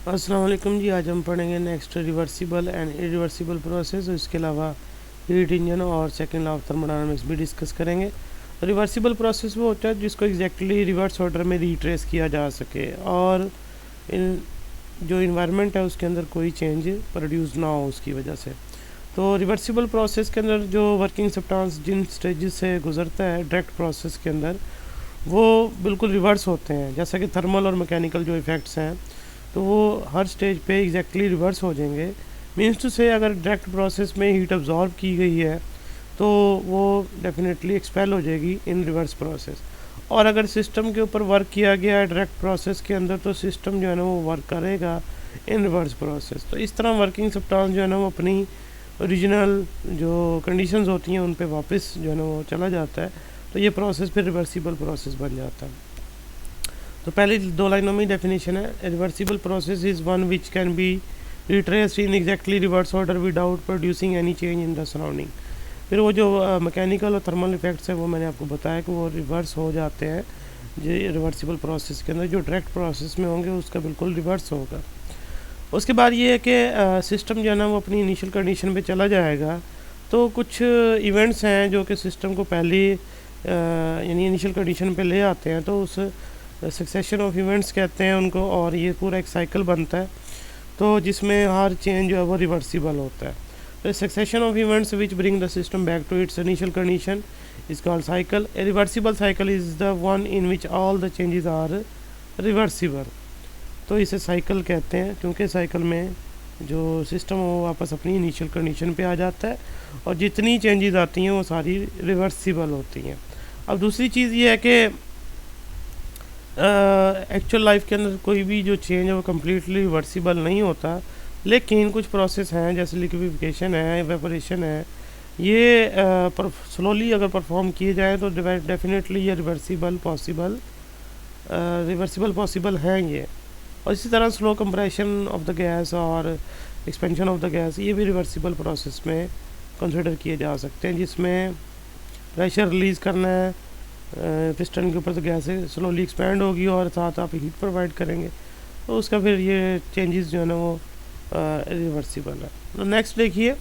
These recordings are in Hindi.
अस्सलाम वालेकुम जी। आज हम पढ़ेंगे next reversible and irreversible process. इसके अलावा हीट इंजन और सेकंड लॉ ऑफ थर्मोडायनामिक्स भी डिस्कस करेंगे। रिवर्सिबल प्रोसेस वो होता है जिसको एग्जैक्टली रिवर्स ऑर्डर में रिट्रेस किया जा सके और इन जो इन्वायरमेंट है उसके अंदर कोई चेंज प्रोड्यूस ना हो उसकी वजह से। तो रिवर्सिबल प्रोसेस के अंदर जो वर्किंग सब्सटेंस जिन स्टेजेस से गुजरता है डायरेक्ट प्रोसेस के अंदर, वो बिल्कुल रिवर्स होते हैं। जैसा कि थर्मल और मैकेनिकल जो इफ़ेक्ट्स हैं तो वो हर स्टेज पे एग्जैक्टली रिवर्स हो जाएंगे। मीन्स टू से अगर डायरेक्ट प्रोसेस में हीट अब्जॉर्ब की गई है तो वो डेफिनेटली एक्सपेल हो जाएगी इन रिवर्स प्रोसेस। और अगर सिस्टम के ऊपर वर्क किया गया है डायरेक्ट प्रोसेस के अंदर तो सिस्टम जो है ना वो वर्क करेगा इन रिवर्स प्रोसेस। तो इस तरह वर्किंग सब्सटेंस जो है ना वो अपनी ओरिजिनल जो कंडीशंस होती हैं उन पे वापस जो है ना वो चला जाता है। तो ये प्रोसेस फिर रिवर्सिबल प्रोसेस बन जाता है। तो पहले दो लाइनों में डेफिनेशन है, reversible process is one which can be retraced in exactly reverse order without producing any change in the surrounding. फिर वो जो मैकेनिकल और थर्मल इफेक्ट्स है वो मैंने आपको बताया कि वो रिवर्स हो जाते हैं जो रिवर्सिबल प्रोसेस के अंदर। जो डायरेक्ट प्रोसेस में होंगे उसका बिल्कुल रिवर्स होगा। उसके बाद ये है कि सिस्टम जो है ना वो अपनी इनिशियल कंडीशन पे चला जाएगा। तो कुछ इवेंट्स हैं जो कि सिस्टम को पहले यानी इनिशियल कंडीशन पे ले आते हैं, तो उस सक्सेशन ऑफ इवेंट्स कहते हैं उनको। और ये पूरा एक साइकिल बनता है तो जिसमें हर चेंज जो है वो रिवर्सिबल होता है। तो succession of events which bring the system back to its initial condition is called cycle. A reversible cycle is the one in which all the changes are reversible. तो इसे साइकिल कहते हैं क्योंकि साइकिल में जो सिस्टम है वो वापस अपनी इनिशियल कंडीशन पे आ जाता है और जितनी चेंजेस आती हैं वो सारी रिवर्सिबल होती हैं। अब दूसरी चीज़ ये है कि एक्चुअल लाइफ के अंदर कोई भी जो चेंज है वो कम्प्लीटली रिवर्सिबल नहीं होता, लेकिन कुछ प्रोसेस हैं जैसे लिक्विफिकेशन है, इवेपोरेशन है, ये स्लोली अगर परफॉर्म किए जाए तो डेफिनेटली ये रिवर्सिबल पॉसिबल हैं ये। और इसी तरह slow compression of the gas और एक्सपेंशन ऑफ द गैस ये भी रिवर्सिबल प्रोसेस में कंसिडर किए जा सकते हैं, जिसमें प्रेशर रिलीज़ करना है पिस्टन के ऊपर तो गैस स्लोली एक्सपैंड होगी और साथ आप हीट प्रोवाइड करेंगे, तो उसका फिर ये चेंजेस जो है ना वो रिवर्सिबल है। तो नेक्स्ट देखिए,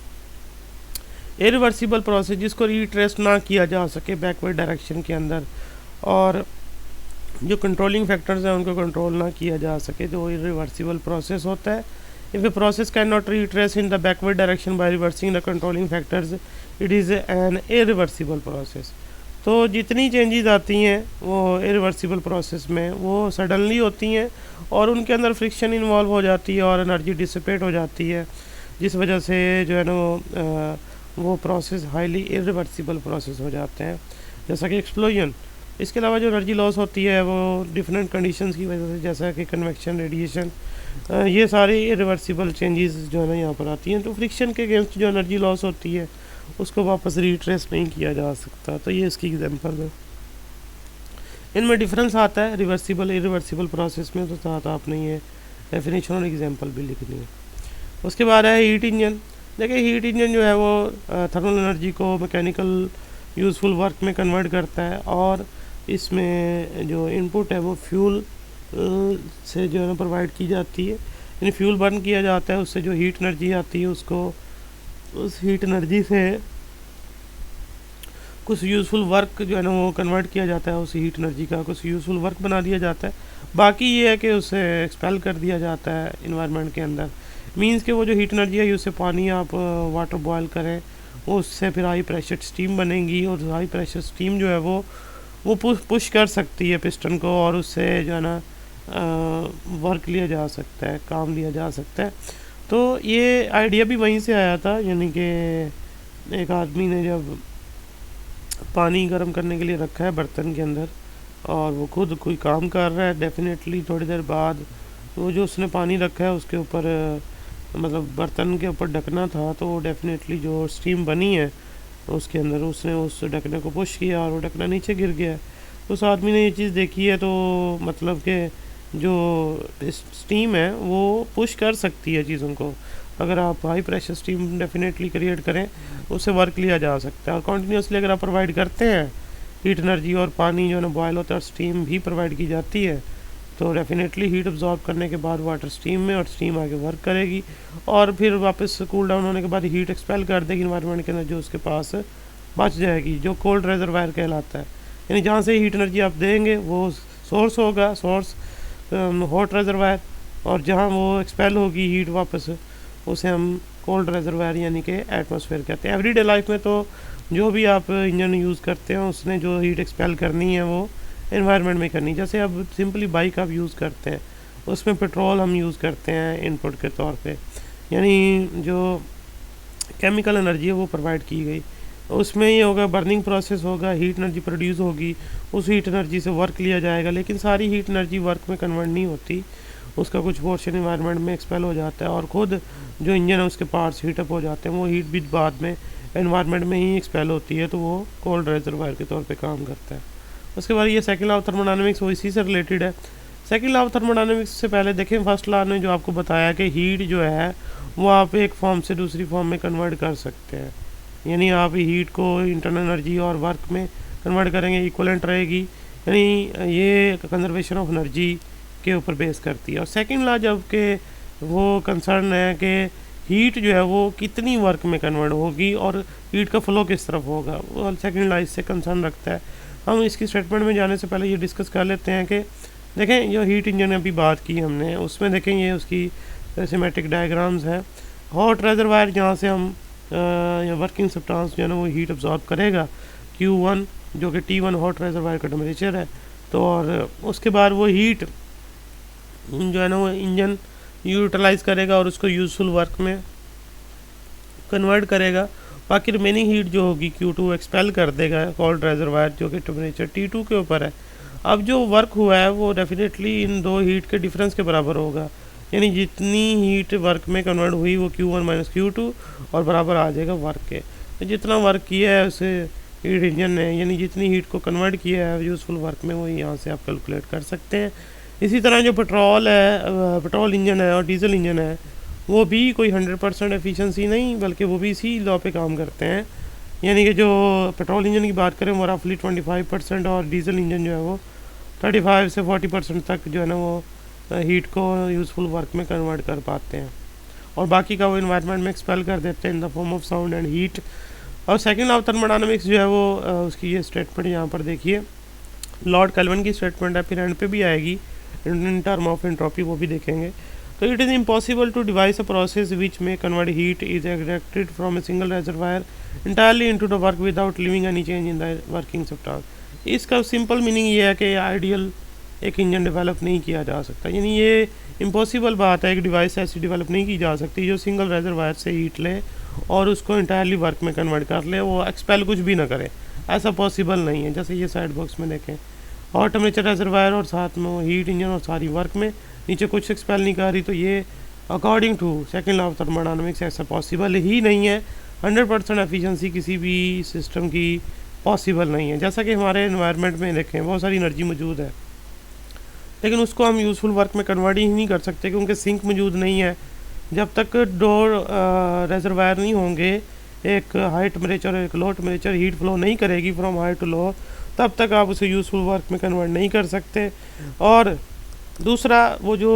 इरिवर्सिबल प्रोसेस जिसको रिट्रेस ना किया जा सके बैकवर्ड डायरेक्शन के अंदर और जो कंट्रोलिंग फैक्टर्स हैं उनको कंट्रोल ना किया जा सके, तो इरिवर्सिबल प्रोसेस होता है। If a process can not retrace in the backward direction by reversing the controlling factors it is an irreversible process. तो जितनी चेंजेस आती हैं वो इरिवर्सिबल प्रोसेस में वो सडनली होती हैं और उनके अंदर फ्रिक्शन इन्वॉल्व हो जाती है और एनर्जी डिसिपेट हो जाती है, जिस वजह से जो है ना वो प्रोसेस हाईली इरिवर्सिबल प्रोसेस हो जाते हैं, जैसा कि एक्सप्लोजन। इसके अलावा जो एनर्जी लॉस होती है वो डिफरेंट कंडीशंस की वजह से, जैसा कि कन्वेक्शन, रेडिएशन, ये सारी इरिवर्सिबल चेंजेस जो है ना यहाँ पर आती हैं। तो फ्रिक्शन के अगेंस्ट जो एनर्जी लॉस होती है उसको वापस रिट्रेस नहीं किया जा सकता। तो ये इसकी एग्जांपल है। इनमें डिफरेंस आता है रिवर्सिबल इरिवर्सिबल प्रोसेस में, तो साथ आपने ये डेफिनेशन और एग्जांपल भी लिखनी है। उसके बाद है हीट इंजन। देखिए हीट इंजन जो है वो थर्मल एनर्जी को मैकेनिकल यूज़फुल वर्क में कन्वर्ट करता है और इसमें जो इनपुट है वो फ्यूल से जो है ना प्रोवाइड की जाती है। यानी फ्यूल बर्न किया जाता है, उससे जो हीट एनर्जी आती है उसको उस हीट एनर्जी से कुछ यूज़फुल वर्क जो है ना वो कन्वर्ट किया जाता है, उस हीट एनर्जी का कुछ यूज़फुल वर्क बना दिया जाता है। बाकी ये है कि उसे एक्सपेल कर दिया जाता है इन्वायरमेंट के अंदर। मींस कि वो जो हीट एनर्जी है उससे पानी आप वाटर बॉयल करें, उससे फिर हाई प्रेशर स्टीम बनेगी और हाई प्रेशर स्टीम जो है वो पुश कर सकती है पिस्टन को और उससे जो है ना वर्क लिया जा सकता है, काम लिया जा सकता है। तो ये आइडिया भी वहीं से आया था, यानी कि एक आदमी ने जब पानी गर्म करने के लिए रखा है बर्तन के अंदर और वो खुद कोई काम कर रहा है, डेफिनेटली थोड़ी देर बाद वो जो उसने पानी रखा है उसके ऊपर मतलब बर्तन के ऊपर ढकना था, तो डेफिनेटली जो स्टीम बनी है उसके अंदर उसने उस ढकने को पुश किया और वो ढकना नीचे गिर गया। उस आदमी ने ये चीज़ देखी है, तो मतलब कि जो स्टीम है वो पुश कर सकती है चीज़ों को। अगर आप high pressure steam definitely create करें उससे वर्क लिया जा सकता है। और कॉन्टीन्यूसली अगर आप प्रोवाइड करते हैं हीट एनर्जी और पानी जो है ना बॉयल होता है और स्टीम भी प्रोवाइड की जाती है, तो डेफिनेटली हीट अब्जॉर्ब करने के बाद वाटर स्टीम में, और स्टीम आगे वर्क करेगी और फिर वापस कूल डाउन होने के बाद हीट एक्सपेल कर देगी इन्वायरमेंट के अंदर, जो उसके पास बच जाएगी, जो कोल्ड रेजरवायर कहलाता है। यानी जहाँ से हीट एनर्जी आप देंगे वो सोर्स होगा, सोर्स हॉट रेजरवायर, और जहाँ वो एक्सपेल होगी हीट वापस, उसे हम कोल्ड रेजरवायर यानी कि एटमॉस्फेयर कहते हैं। एवरीडे लाइफ में तो जो भी आप इंजन यूज़ करते हैं उसने जो हीट एक्सपेल करनी है वो एनवायरनमेंट में करनी। जैसे अब सिंपली बाइक आप यूज़ करते हैं, उसमें पेट्रोल हम यूज़ करते हैं इनपुट के तौर पे, यानी जो केमिकल एनर्जी है वो प्रोवाइड की गई, उसमें ये होगा बर्निंग प्रोसेस होगा, हीट एनर्जी प्रोड्यूस होगी, उस हीट एनर्जी से वर्क लिया जाएगा, लेकिन सारी हीट एनर्जी वर्क में कन्वर्ट नहीं होती, उसका कुछ पोर्शन इन्वायरमेंट में एक्सपेल हो जाता है और ख़ुद जो इंजन है उसके पार्ट्स हीटअप हो जाते हैं, वो हीट भी बाद में एनवायरनमेंट में ही एक्सपेल होती है, तो वो कोल्ड रेजरवायर के तौर पे काम करता है। उसके बाद ये सेकंड लॉ ऑफ थर्मोडायनेमिक्स वो इसी से रिलेटेड है। सेकंड लॉ ऑफ थर्मोडायनेमिक्स से पहले देखें, फर्स्ट लॉ ने जो आपको बताया कि हीट जो है वो आप एक फॉर्म से दूसरी फॉर्म में कन्वर्ट कर सकते हैं, यानी आप हीट को इंटरनल एनर्जी और वर्क में कन्वर्ट करेंगे, इक्वलेंट रहेगी, यानी ये कंजर्वेशन ऑफ एनर्जी के ऊपर बेस करती है। और सेकंड लॉ जब के वो कंसर्न है कि हीट जो है वो कितनी वर्क में कन्वर्ट होगी और हीट का फ्लो किस तरफ होगा, वो सेकंड लॉ इससे कंसर्न रखता है। हम इसकी स्टेटमेंट में जाने से पहले ये डिस्कस कर लेते हैं कि देखें जो हीट इंजन अभी बात की हमने, उसमें देखें ये उसकी सिमेट्रिक डायग्राम्स हैं। हॉट रेजरवायर जहाँ से हम वर्किंग सब्सटेंस जो है ना वो हीट अब्जॉर्ब करेगा, Q1 जो कि T1 हॉट रेजरवायर का टेम्परेचर है, तो और उसके बाद वो हीट जो है ना वो इंजन यूटिलाइज़ करेगा और उसको यूज़फुल वर्क में कन्वर्ट करेगा। बाकी रिमेनिंग हीट जो होगी Q2 एक्सपेल कर देगा कोल्ड रेजरवायर जो कि टेम्परेचर T2 के ऊपर है। अब जो वर्क हुआ है वो डेफिनेटली इन दो हीट के डिफरेंस के बराबर होगा, यानी जितनी हीट वर्क में कन्वर्ट हुई वो Q1 माइनस Q2 और बराबर आ जाएगा वर्क के। तो जितना वर्क किया है उसे हीट इंजन ने, यानी जितनी हीट को कन्वर्ट किया है यूज़फुल वर्क में, वो यहाँ से आप कैलकुलेट कर सकते हैं। इसी तरह जो पेट्रोल है, पेट्रोल इंजन है और डीजल इंजन है, वो भी कोई 100% एफिशिएंसी नहीं, बल्कि वो भी इसी लॉ पे काम करते हैं। यानी कि जो पेट्रोल इंजन की बात करें वो रफली 25% और डीजल इंजन जो है वो 35 से 40% तक जो है ना वो हीट को यूज़फुल वर्क में कन्वर्ट कर पाते हैं, और बाकी का वो इन्वायरमेंट में एक्सपेल कर देते हैं in the form of sound and heat. और सेकंड लॉ ऑफ थर्मोडायनामिक्स जो है वो उसकी ये स्टेटमेंट यहाँ पर देखिए, लॉर्ड केल्विन की स्टेटमेंट है, फिर एंड पे भी आएगी इन टर्म ऑफ एंट्रोपी, वो भी देखेंगे। तो it is impossible to devise a process which में convert heat is extracted from a single reservoir entirely into the work without leaving any change in the working substance. इसका सिंपल मीनिंग ये है कि आइडियल एक इंजन डेवलप नहीं किया जा सकता, यानी ये इम्पॉसिबल बात है, एक डिवाइस ऐसी डेवलप नहीं की जा सकती जो सिंगल रेजरवायर से हीट ले और उसको इंटायरली वर्क में कन्वर्ट कर ले, वो एक्सपेल कुछ भी ना करे, ऐसा पॉसिबल नहीं है। जैसे ये साइड बॉक्स में देखें, और टेम्परेचर रेजरवायर और साथ में हीट इंजन और सारी वर्क में, नीचे कुछ एक्सपेल नहीं कर रही, तो ये according to second law of thermodynamics ऐसा पॉसिबल ही नहीं है। 100% एफिशिएंसी किसी भी सिस्टम की पॉसिबल नहीं है। जैसा कि हमारे एनवायरनमेंट में देखें बहुत सारी एनर्जी मौजूद है, लेकिन उसको हम यूज़फुल वर्क में कन्वर्ट ही नहीं कर सकते क्योंकि सिंक मौजूद नहीं है। जब तक दो रेजरवायर नहीं होंगे, एक हाई टेम्परेचर और एक लो टेम्परेचर, हीट फ्लो नहीं करेगी फ्रॉम हाई टू लो, तब तक आप उसे यूज़फुल वर्क में कन्वर्ट नहीं कर सकते। और दूसरा, वो जो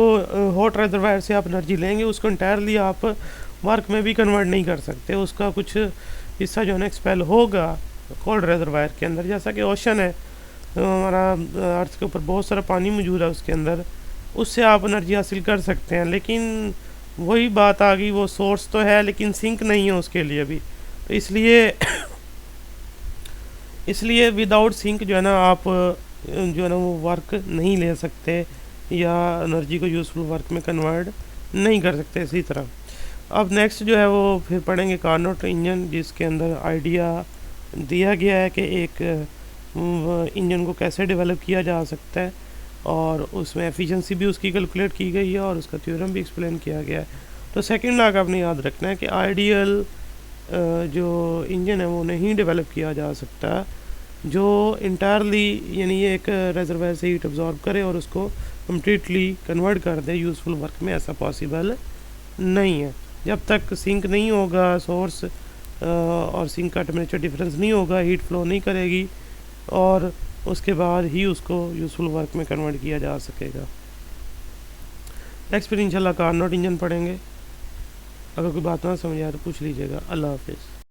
हॉट रेजरवायर से आप एनर्जी लेंगे उसको इंटायरली आप वर्क में भी कन्वर्ट नहीं कर सकते, उसका कुछ हिस्सा जो है ना एक्सपेल होगा कोल्ड रेजरवायर के अंदर। जैसा कि ओशन है, हमारा अर्थ के ऊपर बहुत सारा पानी मौजूद है, उसके अंदर उससे आप एनर्जी हासिल कर सकते हैं, लेकिन वही बात आ गई, वो सोर्स तो है लेकिन सिंक नहीं है उसके लिए भी, तो इसलिए विदाउट सिंक जो है ना आप जो है ना वो वर्क नहीं ले सकते या एनर्जी को यूज़फुल वर्क में कन्वर्ट नहीं कर सकते। इसी तरह अब नेक्स्ट जो है वो फिर पढ़ेंगे कार्नोट इंजन, जिसके अंदर आइडिया दिया गया है कि एक इंजन को कैसे डेवलप किया जा सकता है, और उसमें एफिशिएंसी भी उसकी कैलकुलेट की गई है और उसका थ्योरम भी एक्सप्लेन किया गया है। तो सेकंड लॉ का आपने याद रखना है कि आइडियल जो इंजन है वो नहीं डेवलप किया जा सकता जो इंटायरली यानी ये एक रेजरवायर से हीट अब्जॉर्ब करे और उसको कम्प्लीटली कन्वर्ट कर दे यूज़फुल वर्क में, ऐसा पॉसिबल नहीं है। जब तक सिंक नहीं होगा सोर्स और सिंक का टेम्परेचर डिफरेंस नहीं होगा, हीट फ्लो नहीं करेगी और उसके बाद ही उसको यूज़फुल वर्क में कन्वर्ट किया जा सकेगा। नेक्स्ट फिर इंशाल्लाह कार नॉट इंजन पढ़ेंगे। अगर कोई बात ना समझ आए तो पूछ लीजिएगा। अल्लाह हाफिज़।